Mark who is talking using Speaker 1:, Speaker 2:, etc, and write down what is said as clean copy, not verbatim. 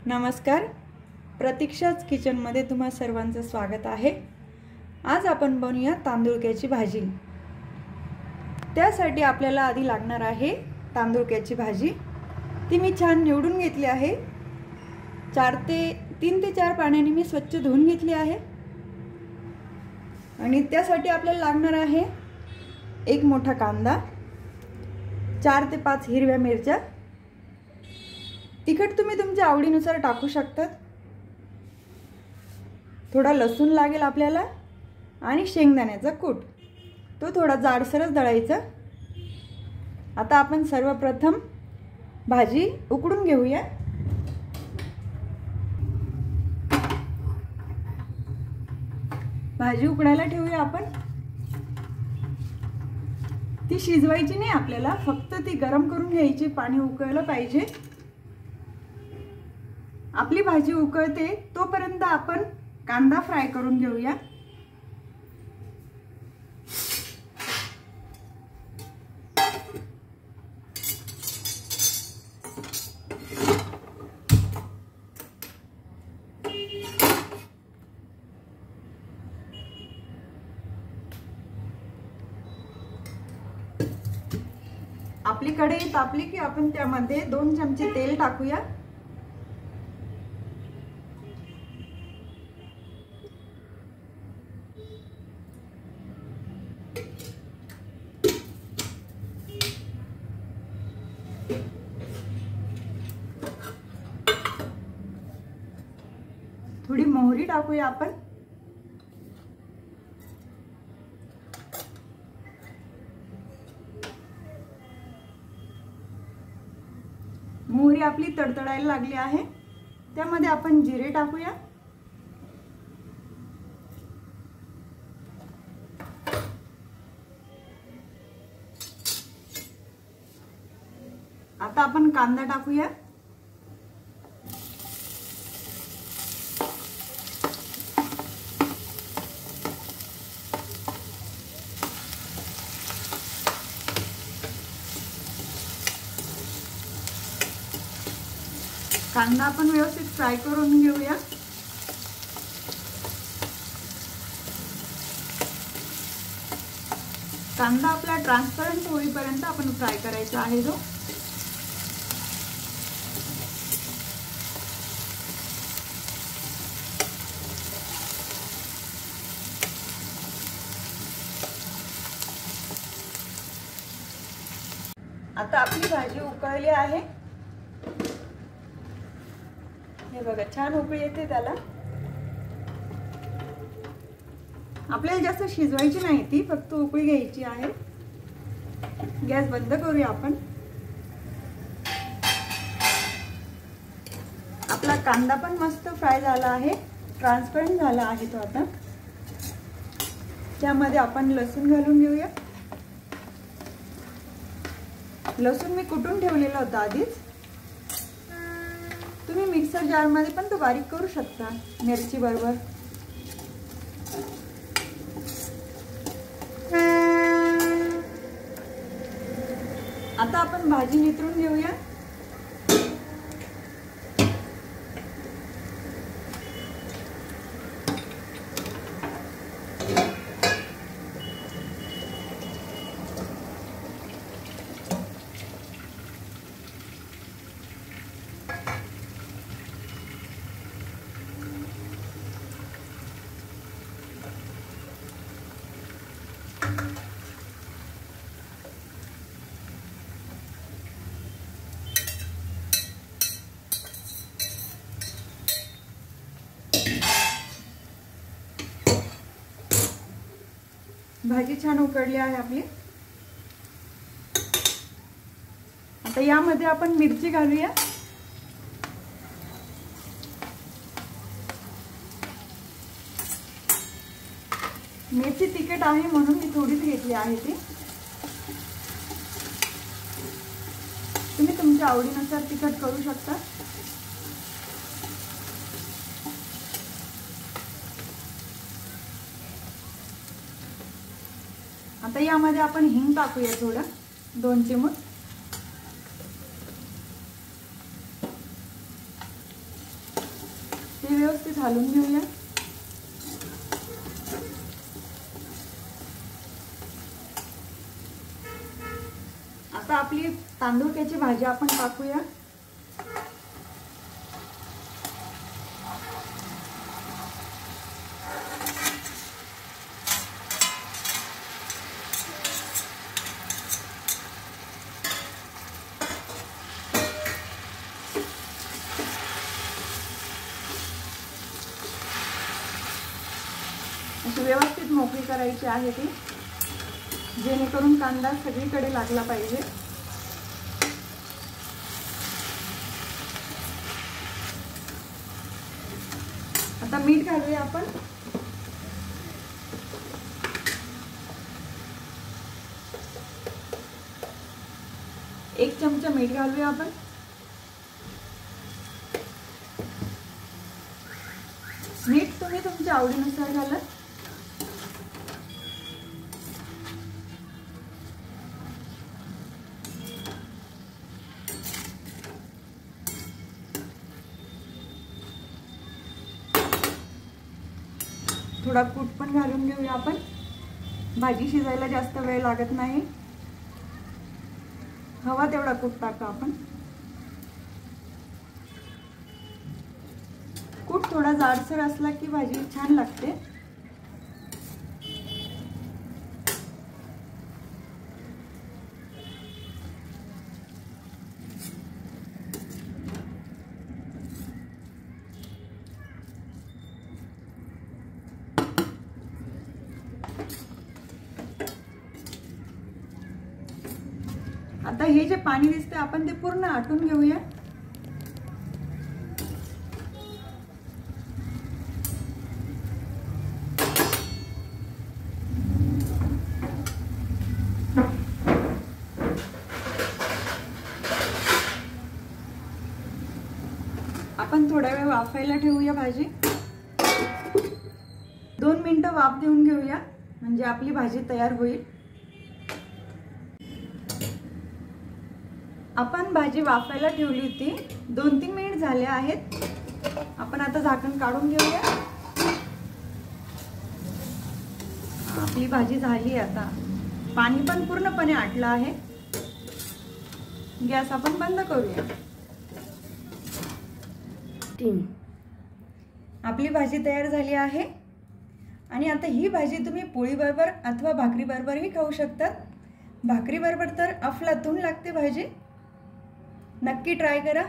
Speaker 1: नमस्कार, प्रतीक्षाच किचनमध्ये तुम्हा सर्वांचं स्वागत आहे। आज आपण बनवूया तांदुळक्याची भाजी। त्यासाठी आपल्याला आधी लागणार आहे तांदुळक्याची भाजी। ती मी छान निवडून घेतली आहे। 3 ते 4 पाण्याने मी स्वच्छ धुवून घेतली आहे। आणि त्यासाठी आपल्याला लागणार आहे एक मोठा कांदा, 4 ते 5 हिरव्या मिरच्या। तिखट तुम्ही तुमच्या आवडीनुसार टाकू शकता। थोडा लसूण लागेल आपल्याला आणि शेंगदाण्याचा कूट, तो थोडा जाडसरच दळायचा। आता आपण सर्वप्रथम भाजी उकडून घेऊया। भाजी उकडायला ठेवूया आपण। ती शिजवायची नाही आपल्याला, फक्त ती गरम करून घ्यायची, पाणी उकळलं पाहिजे। आपली भाजी उकळते तोपर्यंत आपण कांदा फ्राय करून घेऊया। आपली कढई तापली की आपण त्यामध्ये 2 चमचे तेल टाकूया। थोडी मोहरी टाकूया आपण। मोहरी आपली तडतडायला लागली आहे, त्यामध्ये आपण जिरे टाकूया। आता आपण कांदा टाकूया। कांदा आपण व्यवस्थित फ्राय करून घेऊया। कांदा आपला ट्रान्सपरंट होईपर्यंत आपण फ्राय करायचा आहे जो। आता आपली भाजी उकळली आहे। हे बघा, छान उकळी येते त्याला। आपल्याला जास्त शिजवायची नाही, ती फक्त उकळी घ्यायची आहे। गॅस बंद करूया आपण। आपला कांदा पण मस्त फ्राय झाला आहे, ट्रान्सपरंट झाला आहे तो। आता त्यामध्ये आपण लसूण घालून घेऊया। लसूण मी कुटून ठेवलेला होता आधीच। तुम्ही मिक्सर जार मध्ये पण तो बारीक करू शकता मिरची बरोबर। आता आपण भाजी नितरून घेऊया। भाजी छान उकळली आहे आपली। आता यामध्ये आपण मिरची घालूया। मिरची तिखट आहे म्हणून मी थोडीच घेतली आहे ती। तुम्ही तुमच्या आवडीनुसार तिखट करू शकता। आता यामध्ये आपण हिंग टाकूया थोडं, 2 चिमूट। ते व्यवस्थित हलवून घेऊया। आता आपली तांदूळक्याची भाजी आपण टाकूया। अशी व्यवस्थित मोकळी करायची आहे ती, जेणेकरून कांदा सगळीकडे लागला पाहिजे। आता मीठ घालूया आपण। एक चमचा मीठ घालूया आपण। मीठ तुम्ही तुमच्या आवडीनुसार घाला। थोडा कूट पण घालून घेऊया आपण। भाजी शिजायला जास्त वेळ लागत नाही। हवा तेवढा कूट टाका आपण। कूट थोडा जाडसर असला की भाजी छान लागते। आता हे जे पाणी दिसते आपण ते पूर्ण आटून घेऊया। आपण थोडा वेळ वाफायला ठेवूया भाजी। 2 मिनिटं वाफ देऊन घेऊया, म्हणजे आपली भाजी तयार होईल। आपण भाजी वाफायला ठेवली होती, 2-3 मिनिट झाले आहेत। आपण आता झाकण काढून घेऊया। आपली भाजी झाली आता, पाणी पण पूर्णपणे आटलं आहे। गॅस आपण बंद करूया। आपली भाजी तयार झाली आहे आणि आता ही भाजी तुम्ही पोळी बरोबर अथवा भाकरी बरोबरही खाऊ शकता। भाकरी बरोबर तर अफलातून लागते भाजी। नक्की ट्राय करा।